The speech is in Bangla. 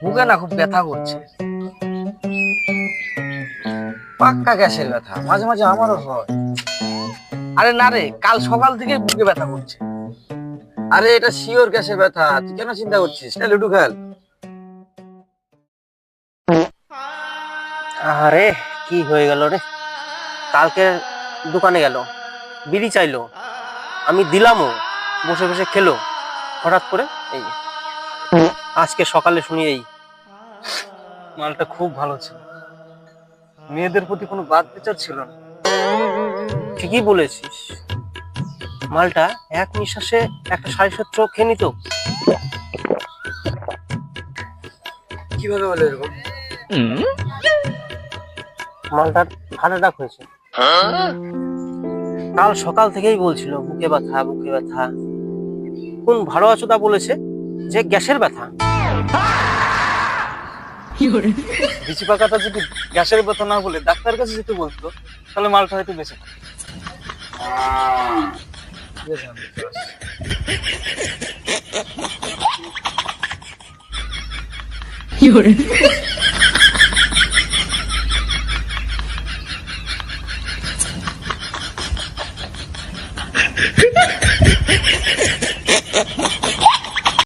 বুকে না খুব ব্যথা করছে, পাক্কা গ্যাসের ব্যথা। মাঝে মাঝে আমারও হয়। আরে না রে, কাল সকাল থেকে বুকে ব্যথা করছে। আরে এটা শিওর গ্যাসের ব্যথা, তুই কেন চিন্তা করছিস? লুডু খেল। আরে কি হয়ে গেল রে? কালকে দোকানে গেল, বিড়ি চাইলো, আমি দিলামও, বসে বসে খেলো। হঠাৎ করে এই আজকে সকালে শুনি এই। মালটা খুব ভালো ছিল, মেয়েদের প্রতি কোনো বাদ বিচার ছিল না। ঠিকই বলেছিস, মালটা এক নিঃশ্বাসে একটা ৬৭ খেয়ে নিত। কিভাবে হলো এরকম? মালটার হার্ট অ্যাটাক হয়েছে। কাল সকাল থেকেই বলছিল বুকে ব্যথা, বুকে ব্যথা। কোন ভালো আছোদা বলেছে যে গ্যাসের ব্যথা। বিচি পাকাটা যদি গ্যাসের ব্যথা না বলে ডাক্তার কাছে যেতে বলতো, তাহলে মালটা হয়তো বেঁচে থাকতো।